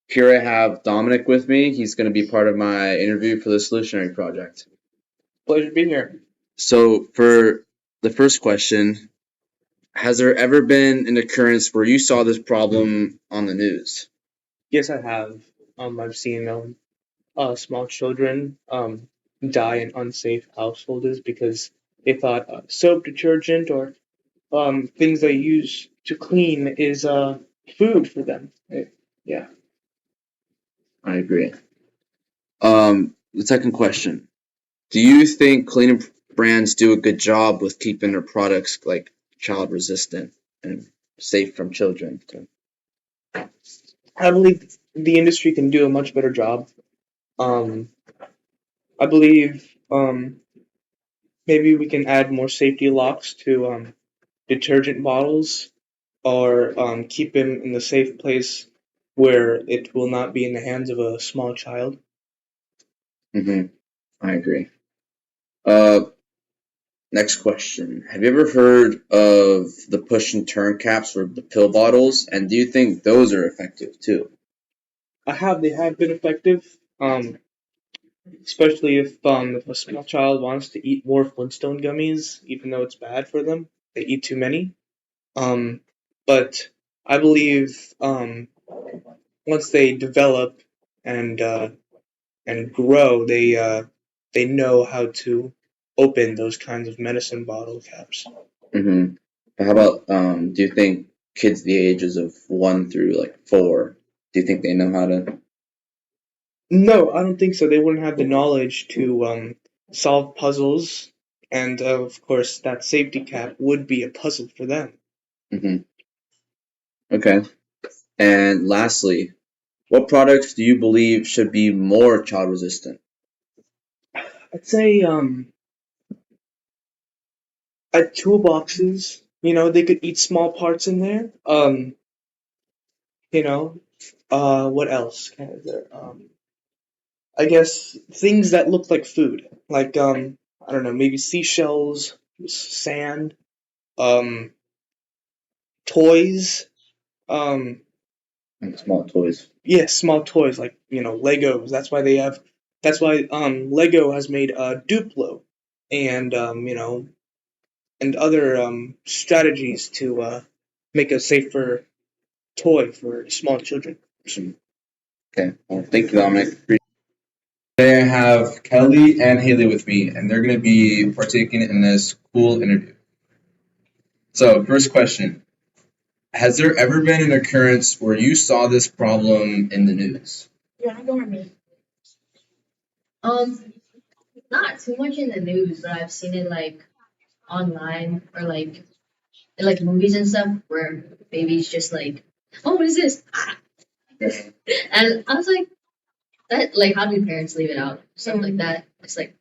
Here I have Dominic with me. He's going to be part of my interview for the Solutionary Project. Pleasure being here. So, for the first question, has there ever been an occurrence where you saw this problem on the news? Yes, I have. I've seen small children die in unsafe households because they thought soap, detergent, or things they use to clean is food for them. Yeah. I agree. The second question, do you think cleaning brands do a good job with keeping their products like child resistant and safe from children? I believe the industry can do a much better job. Um, I believe maybe we can add more safety locks to detergent bottles or keep him in a safe place where it will not be in the hands of a small child. Mm-hmm. I agree. Uh, Next question. Have you ever heard of the push and turn caps for the pill bottles? And do you think those are effective too? They have been effective, especially if a small child wants to eat more Flintstone gummies, even though it's bad for them. They eat too many. Um, but I believe once they develop and and grow, they know how to open those kinds of medicine bottle caps. Mm-hmm. How about do you think kids the ages of 1 through 4, do you think they know how to? No, I don't think so. They wouldn't have the knowledge to solve puzzles, and of course, that safety cap would be a puzzle for them. Mm-hmm. Okay. And lastly, what products do you believe should be more child resistant? I'd say at toolboxes, they could eat small parts in there. You know, what else? Kind of there. I guess things that look like food, like I don't know, maybe seashells, sand, um, toys. Um, Like small toys. yeah, small toys like Legos. That's why Lego has made Duplo and and other strategies to make a safer toy for small children. Okay. Well, thank you, Dominic. Today I have Kelly and Hailey with me, and they're going to be partaking in this cool interview. So, first question. Has there ever been an occurrence where you saw this problem in the news? Yeah, go on me. Um, Not too much in the news, but I've seen it like online or like in like movies and stuff where babies just like, oh, what is this? Ah. And I was like, that like how do parents leave it out? Stuff like that. It's like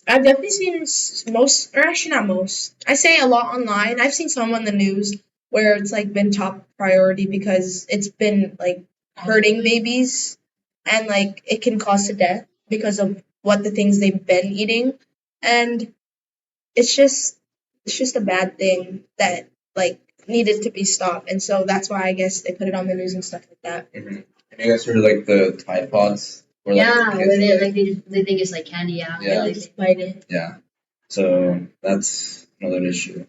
I've definitely seen most, or actually not most. I say a lot online. I've seen some on the news where it's like been top priority because it's been like hurting babies and like it can cause to death because of what the things they've been eating, and it's just it's just a bad thing that like needed to be stopped, and so that's why I guess they put it on the news and stuff like that. Mm-hmm. Have you guys heard of like the Tide Pods? Where, like, yeah, the where kids, they think it's like candy. Yeah, Yeah. they bite it. Yeah. So that's another issue.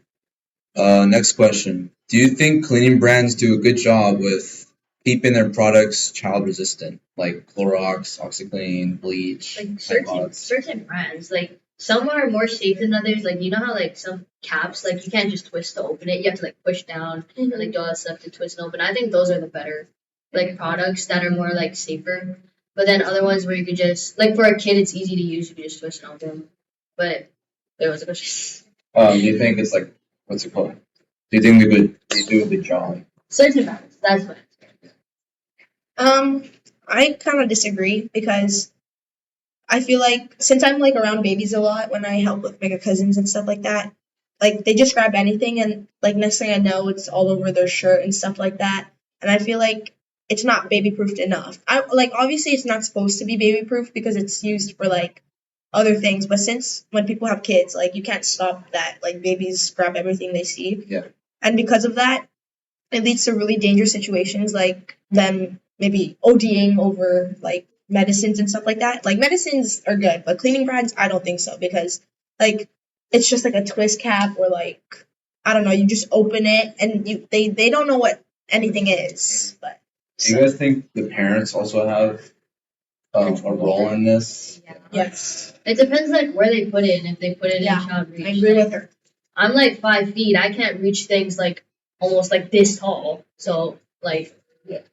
Next question. Do you think cleaning brands do a good job with keeping their products child resistant, like Clorox, OxyClean, bleach, Like Tide Pods? certain brands, like some are more safe than others. Like you know how like some caps, like you can't just twist to open it. You have to like push down and like do all that stuff to twist and open. I think those are the better like products that are more like safer. But then other ones where you could just like for a kid, it's easy to use. You can just twist and open. But there was a question. Do you think it's like what's it called? Do you think they do a good job? Certain brands. That's what. Um, I kind of disagree because I feel like since I'm like around babies a lot when I help with my cousins and stuff like that, like they just grab anything and like next thing I know it's all over their shirt and stuff like that. And I feel like it's not baby proofed enough. I like obviously it's not supposed to be baby proof because it's used for like other things, but since when people have kids, like you can't stop that. Like babies grab everything they see. Yeah. And because of that, it leads to really dangerous situations, like them maybe ODing over like medicines and stuff like that. Like medicines are good, but cleaning rags, I don't think so, because like it's just like a twist cap, or like I don't know, you just open it and they don't know what anything is. But Do you guys think the parents also have a role in this? Yeah. yes, It depends like where they put it and if they put it Yeah, in child I reach. agree with her. I'm like 5 feet. I can't reach things like almost like this tall. So like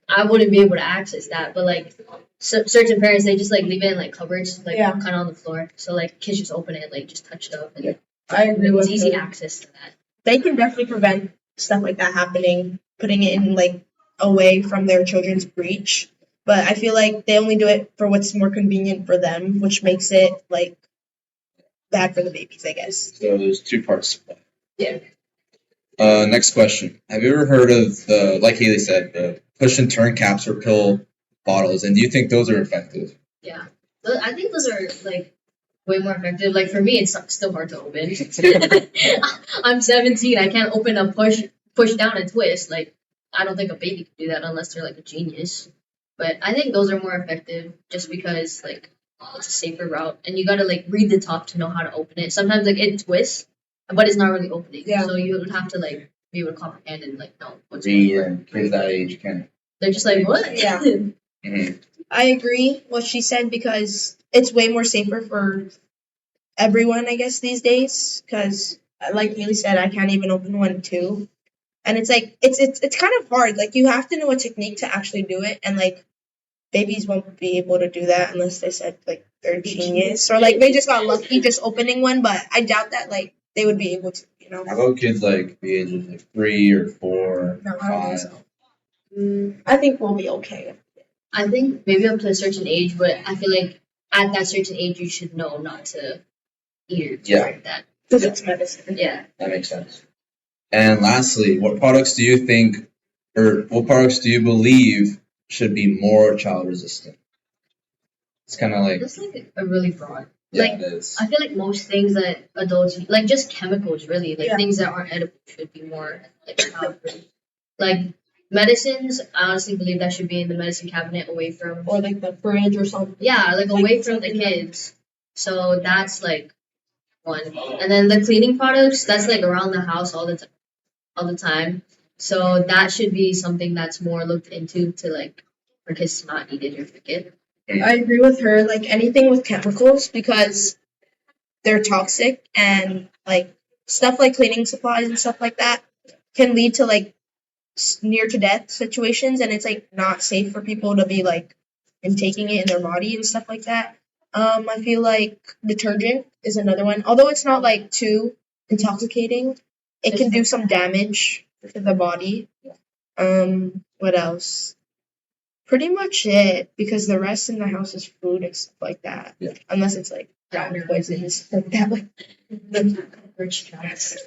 I wouldn't be able to access that. But like certain parents, they just like leave it in like cupboards, like Yeah. kind of on the floor. So like kids just open it, like just touch it up, and I agree it's with easy her. access to that. They can definitely prevent stuff like that happening, putting it in like away from their children's reach. But I feel like they only do it for what's more convenient for them, which makes it like bad for the babies, I guess. So there's two parts. Yeah. Next question. Have you ever heard of the, like Haley said, the push and turn caps or pill bottles? And do you think those are effective? Yeah. I think those are like way more effective. Like for me, it's still hard to open. I'm 17. I can't open a push down and twist. Like I don't think a baby could do that unless they're like a genius. But I think those are more effective just because like it's a safer route, and you gotta like read the top to know how to open it. Sometimes like it twists, but it's not really opening. Yeah. So you would have to like be able to comprehend and like know what's Read going on. and kids that age can. They're just like what? Yeah. Mhm. I agree what she said, because it's way more safer for everyone, I guess, these days. Because like Haley said, I can't even open one too, and it's like it's kind of hard. Like you have to know a technique to actually do it, and like babies won't be able to do that unless they said like they're a genius, or like they just got lucky just opening one. But I doubt that like they would be able to, you know. How about kids like the age of like 3 or 4, No, I don't think 5? so. I think we'll be okay. I think maybe up to a certain age, but I feel like at that certain age you should know not to eat or Yeah. drink that. Because it's medicine. Yeah. That makes sense. And lastly, what products do you think, or what products do you believe should be more child resistant? It's kind of like, That's like a really broad. yeah, Like it is. I feel like most things that adults like just chemicals really, like Yeah. things that aren't edible should be more like child free. Like medicines, I honestly believe that should be in the medicine cabinet away from Or like the fridge or something. yeah, like away from the kids. So that's like one. And then the cleaning products, that's like around the house all the time. So that should be something that's more looked into to like for kids to not eat it or forget. I agree with her. Like anything with chemicals, because they're toxic, and like stuff like cleaning supplies and stuff like that can lead to like near to death situations, and it's like not safe for people to be like intaking it in their body and stuff like that. I feel like detergent is another one, although it's not like too intoxicating. It can do some damage to the body. What else? Pretty much it, because the rest in the house is food and stuff like that. Yeah. Unless it's like rat poison and stuff like that. Like the Rich traps.